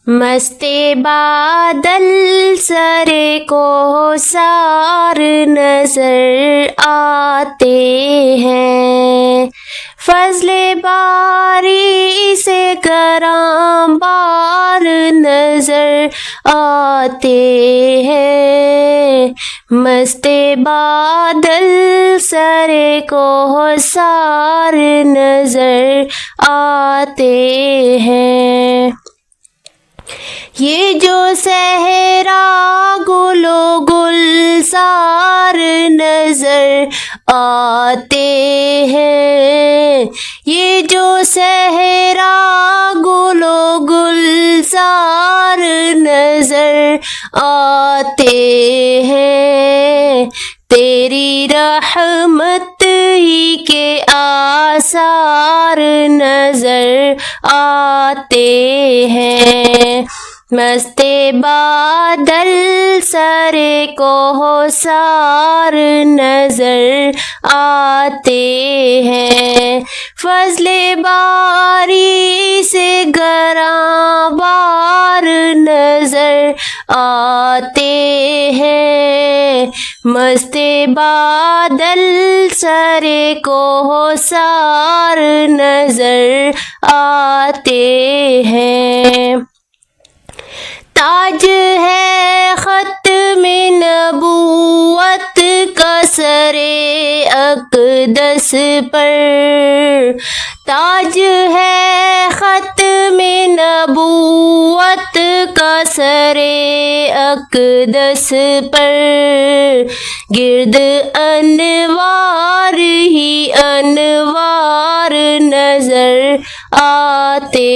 مست بادل سرے کو سار نظر آتے ہیں، فضل باری سے کرام بار نظر آتے ہیں، مست بادل سرے کو سار نظر آتے ہیں۔ یہ جو صحرا گل و گلزار نظر آتے ہیں، یہ جو صحرا گل و گلزار نظر آتے ہیں، تیری رحمت ہی کے آثار نظر آتے ہیں، مست بادل سرے کو سار نظر آتے ہیں، فضل باری سے گراں بار نظر آتے ہیں، مست بادل سرے کو سار نظر آتے ہیں۔ تاج ہے ختم نبوت کا سرے اقدس پر، تاج ہے ختم نبوت کا سرے اقدس پر، گرد انوار ہی انوار نظر آتے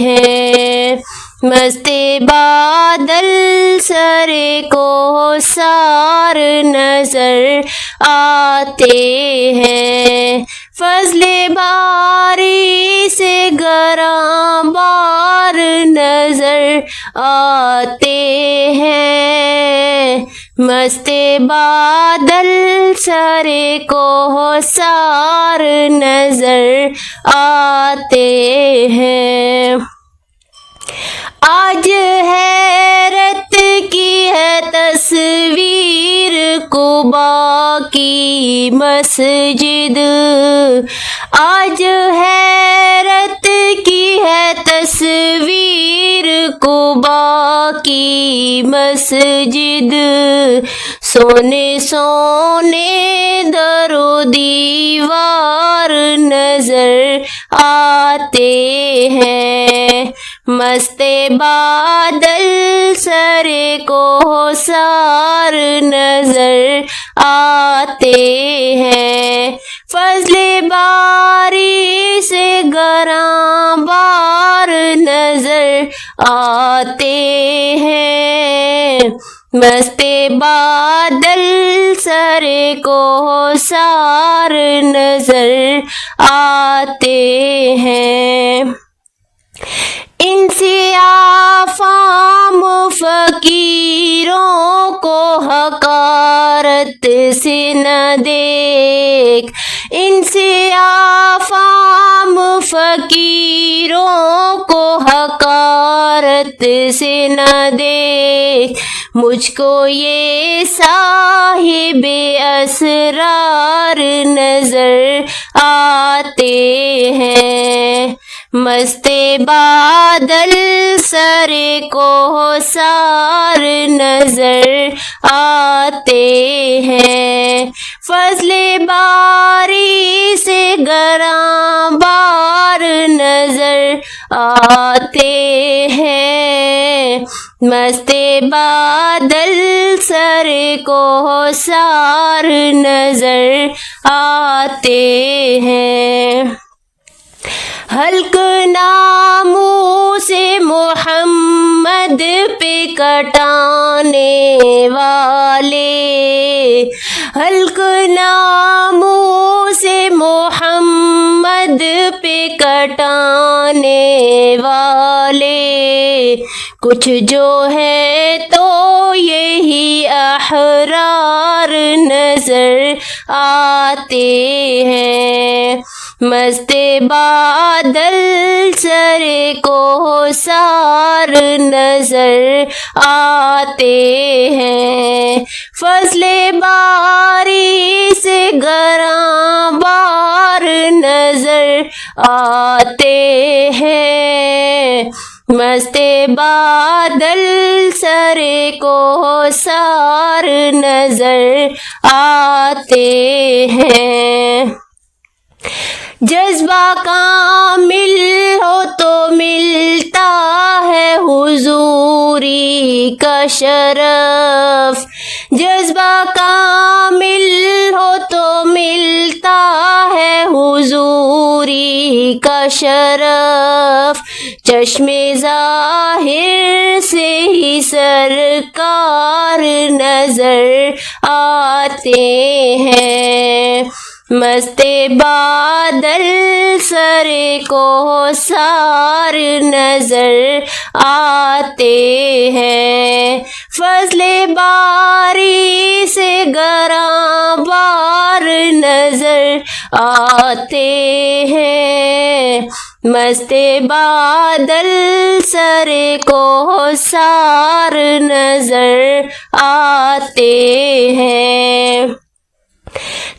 ہیں، مست بادل سرے کو سار نظر آتے ہیں، فضل باری سے گراں بار نظر آتے ہیں، مست بادل سرے کو سار نظر آتے ہیں۔ آج حیرت کی ہے تصویر قباء کی مسجد، آج حیرت کی ہے تصویر قباء کی مسجد، سونے سونے در و دیوار نظر آتے ہیں، مست بادل سرے کو سار نظر آتے ہیں، فضل باری سے گراں بار نظر آتے ہیں، مست بادل سرے کو سار نظر آتے ہیں۔ ان سے آفام فقیروں کو حقارت سے نہ دیکھ، ان سے آفام فقیروں کو حقارت سے نہ دیکھ، مجھ کو یہ صاحب اسرار نظر آتے ہیں، مست بادل سرے کو سار نظر آتے ہیں، فضل باری سے گراں بار نظر آتے ہیں، مست بادل سرے کو سار نظر آتے ہیں۔ حلق ناموں سے محمد پہ کٹانے والے، حلق ناموں سے محمد پہ کٹانے والے، کچھ جو ہے تو یہی احرار نظر آتے ہیں، مست بادل سرے کو سار نظر آتے ہیں، فضل باری سے گراں بار نظر آتے ہیں، مست بادل سرے کو سار نظر آتے ہیں۔ جذبہ کامل ہو تو ملتا ہے حضوری کا شرف، جذبہ کامل ہو تو ملتا ہے حضوری کا شرف، چشم ظاہر سے ہی سرکار نظر آتے ہیں، مست بادل سرے کو سار نظر آتے ہیں، فضل باری سے گراں بار نظر آتے ہیں، مست بادل سرے کو سار نظر آتے ہیں۔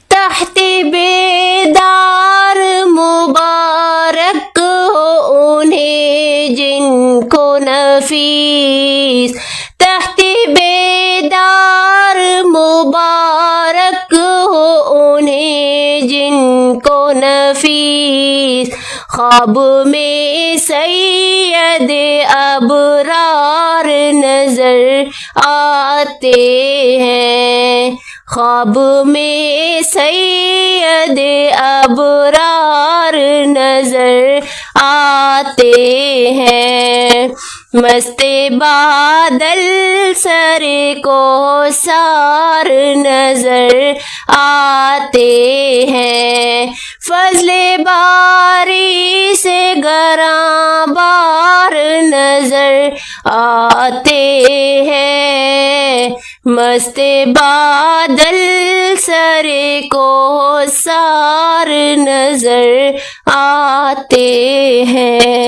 تحت بیدار مبارک ہو انہیں جن کو نفیس، تحت بیدار مبارک ہو انہیں جن کو نفیس، خواب میں سید ابرار نظر آتے ہیں، خواب میں سید ابرار نظر آتے ہیں، مست بادل سرے کو سار نظر آتے ہیں، فضل باری سے گراں بار نظر آتے ہیں، مست بادل سرے کو سار نظر آتے ہیں۔